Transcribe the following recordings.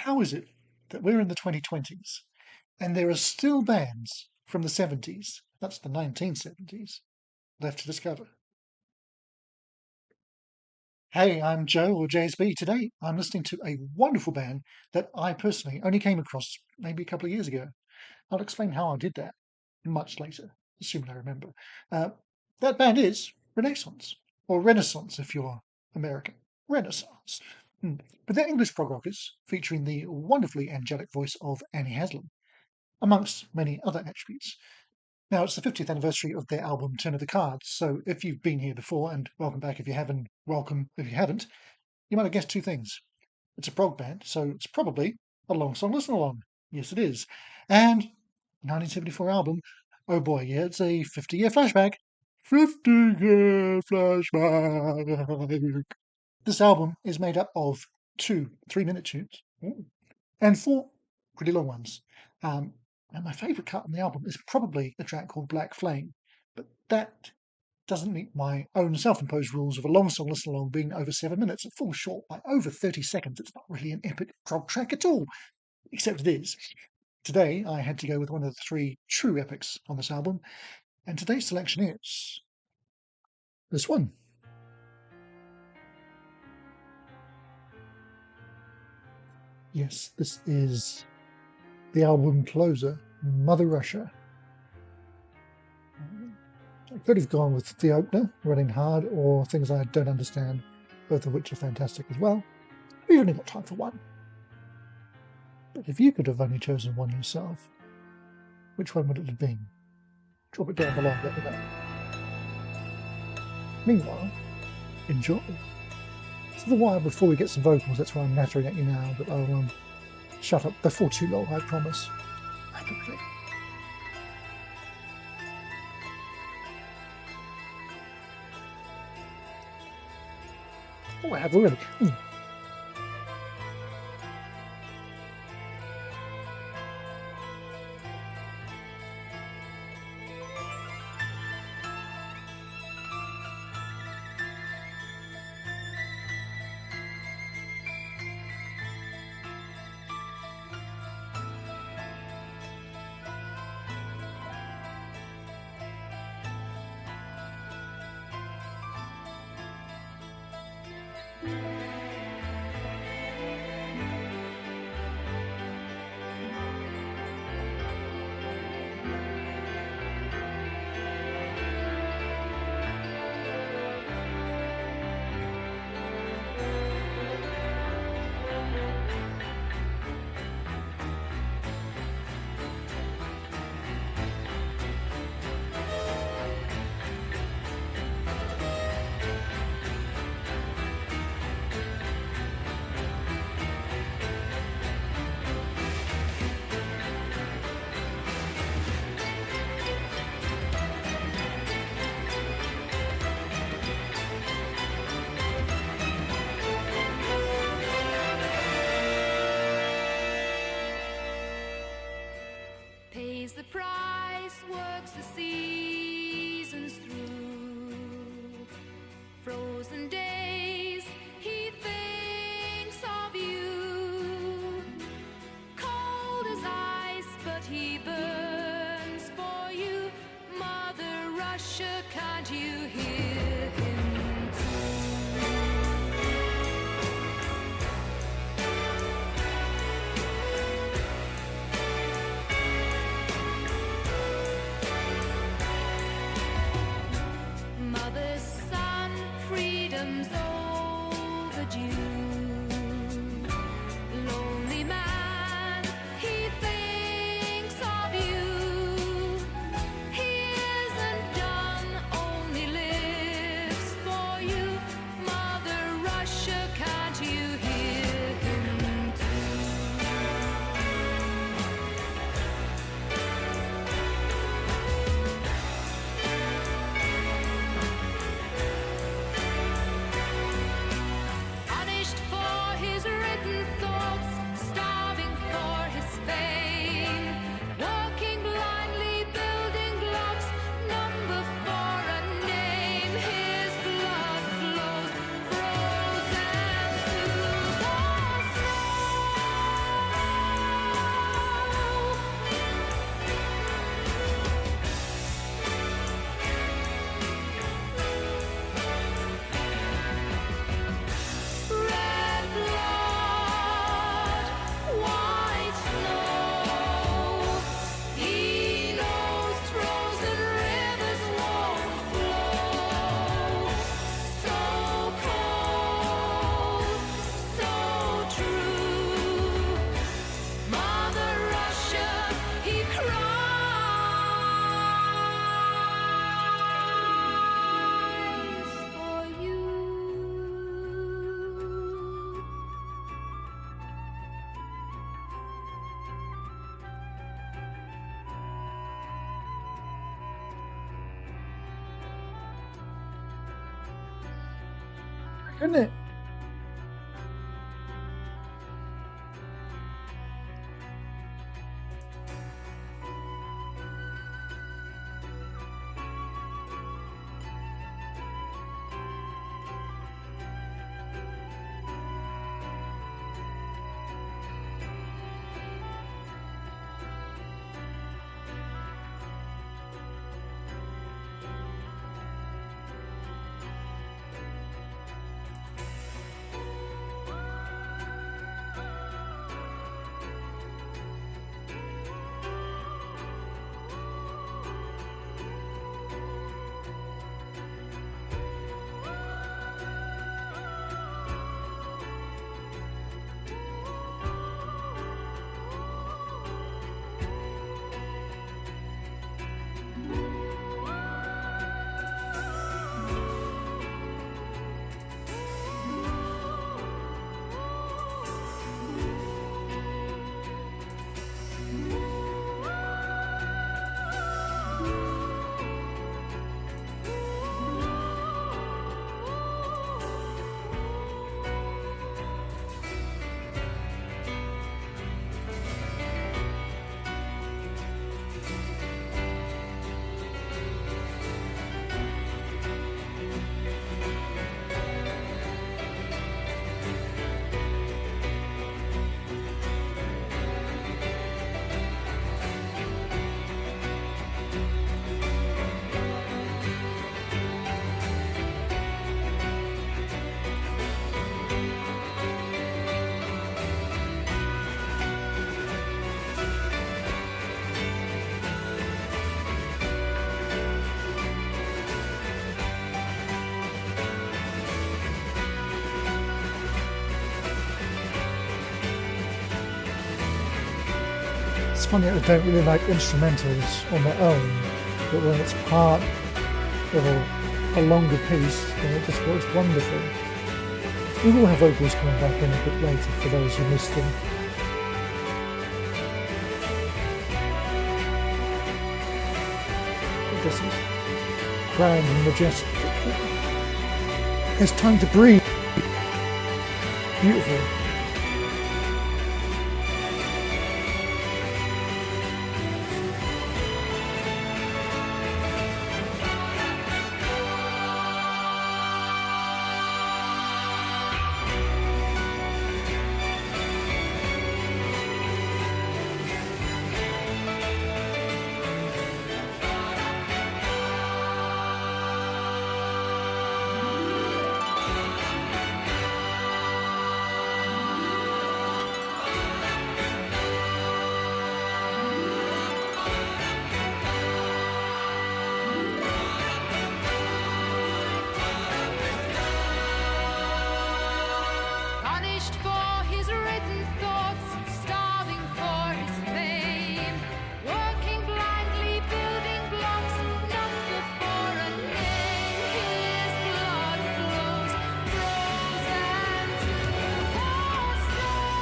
How is it that we're in the 2020s and there are still bands from the 70s, that's the 1970s, left to discover? Hey, I'm Joe or JSB. Today I'm listening to a wonderful band that I personally only came across maybe a couple of years ago. I'll explain how I did that much later, assuming I remember. Uh, that band is Renaissance, or Renaissance if you're American. Renaissance. But they're English prog rockers featuring the wonderfully angelic voice of Annie Haslam, amongst many other attributes. Now, it's the 50th anniversary of their album Turn of the Cards, so if you've been here before, and welcome back if you haven't, welcome if you haven't, you might have guessed two things. It's a prog band, so it's probably a long song listen along. Yes, it is. And 1974 album, oh boy, yeah, it's a 50-year flashback. 50-year flashback. This album is made up of two 3-minute tunes and four pretty long ones. And my favourite cut on the album is probably a track called Black Flame, but that doesn't meet my own self-imposed rules of a long song listen along being over 7 minutes. It falls short by over 30 seconds. It's not really an epic prog track at all, except it is. Today I had to go with one of the three true epics on this album, and today's selection is this one. Yes, this is the album closer, Mother Russia. I could have gone with the opener, Running Hard, or Things I Don't Understand, both of which are fantastic as well. We've only got time for one. But if you could have only chosen one yourself, which one would it have been? Drop it down below, let me know. Meanwhile, enjoy. This is a while before we get some vocals, that's why I'm nattering at you now, but I'll shut up before too long, I promise. I can play. Oh, I have already. The price works the seasons through. Frozen days, he thinks of you. Cold as ice, but he burns for you. Mother Russia, can't you hear him too? Freedom's overdue. Lonely man, he thinks of you. He isn't done, only live. Couldn't it? It's funny, I don't really like instrumentals on their own, but when it's part of a longer piece, then it just works wonderfully. We will have vocals coming back in a bit later for those who missed them. But this is grand and majestic. It's time to breathe. Beautiful. Punished for his written thoughts, starving for his fame, working blindly, building blocks, number for a name. His blood flows, frozen to the stone.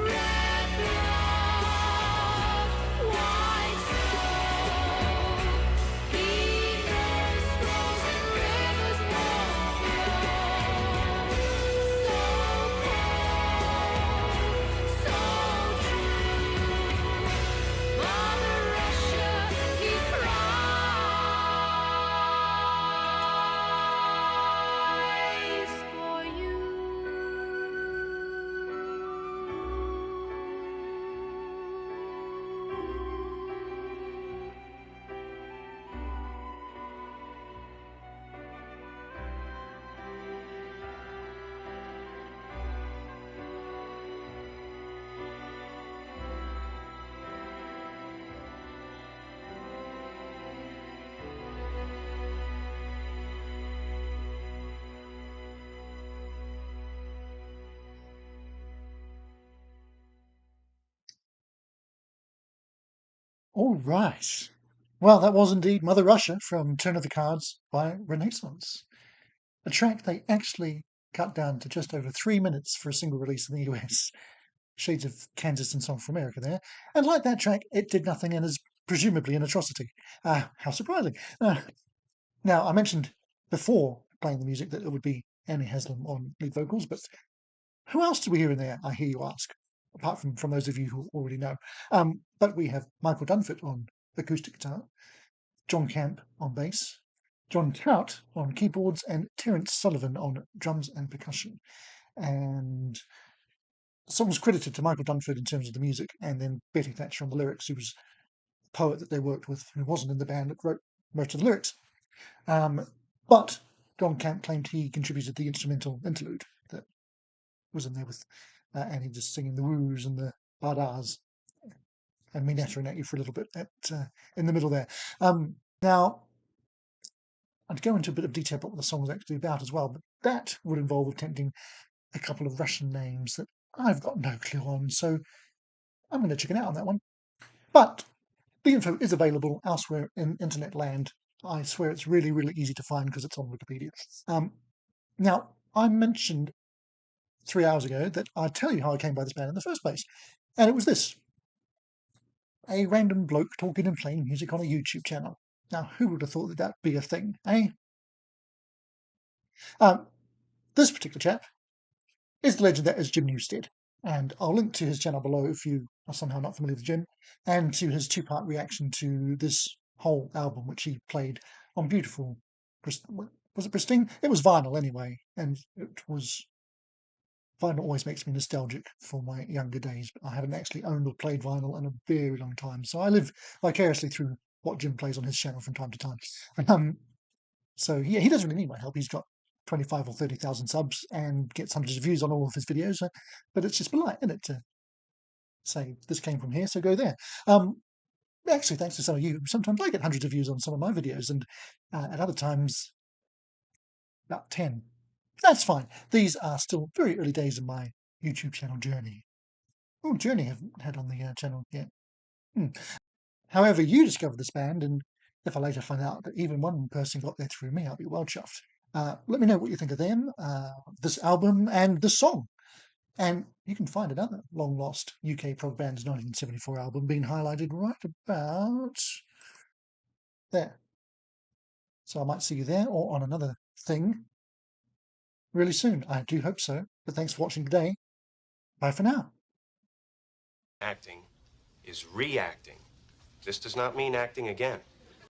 Red blood, white soul. He knows frozen rivers won't flow. So cold, so true. Mother Russia, he cries for you. All right. Well, that was indeed Mother Russia from Turn of the Cards by Renaissance. A track they actually cut down to just over 3 minutes for a single release in the US. shades of Kansas and Song for America there. And like that track, it did nothing and is presumably an atrocity. How surprising. Now, I mentioned before playing the music that it would be Annie Haslam on lead vocals, but who else do we hear in there, I hear you ask, apart from those of you who already know? But we have Michael Dunford on acoustic guitar, John Camp on bass, John Trout on keyboards, and Terence Sullivan on drums and percussion. And the song was credited to Michael Dunford in terms of the music, and then Betty Thatcher on the lyrics, who was a poet that they worked with, who wasn't in the band that wrote most of the lyrics. But John Camp claimed he contributed the instrumental interlude that was in there with Annie just singing the woos and the badas and me nattering at you for a little bit in the middle there. Now, I'd go into a bit of detail about what the song was actually about as well, but that would involve attempting a couple of Russian names that I've got no clue on, so I'm going to chicken out on that one. But the info is available elsewhere in internet land. I swear it's really, really easy to find because it's on Wikipedia. Now, I mentioned 3 hours ago that I'd tell you how I came by this band in the first place, and it was this. A random bloke talking and playing music on a YouTube channel. Now, who would have thought that that'd be a thing, eh? This particular chap is the legend that is Jim Newstead, and I'll link to his channel below if you are somehow not familiar with Jim, and to his two-part reaction to this whole album, which he played on beautiful, was it pristine? It was vinyl anyway, and it was vinyl always makes me nostalgic for my younger days, but I haven't actually owned or played vinyl in a very long time, so I live vicariously through what Jim plays on his channel from time to time. So yeah, he doesn't really need my help. He's got 25 or 30,000 subs and gets hundreds of views on all of his videos, but it's just polite, isn't it, to say this came from here, so go there. Actually, thanks to some of you, sometimes I get hundreds of views on some of my videos, and at other times, about 10. That's fine. These are still very early days in my YouTube channel journey. Oh, journey I haven't had on the channel yet. However, you discover this band, and if I later find out that even one person got there through me, I'll be well chuffed. Let me know what you think of them, this album, and this song. And you can find another long-lost UK prog band's 1974 album being highlighted right about there. So I might see you there or on another thing really soon. I do hope so. But thanks for watching today. Bye for now. Acting is reacting. This does not mean acting again.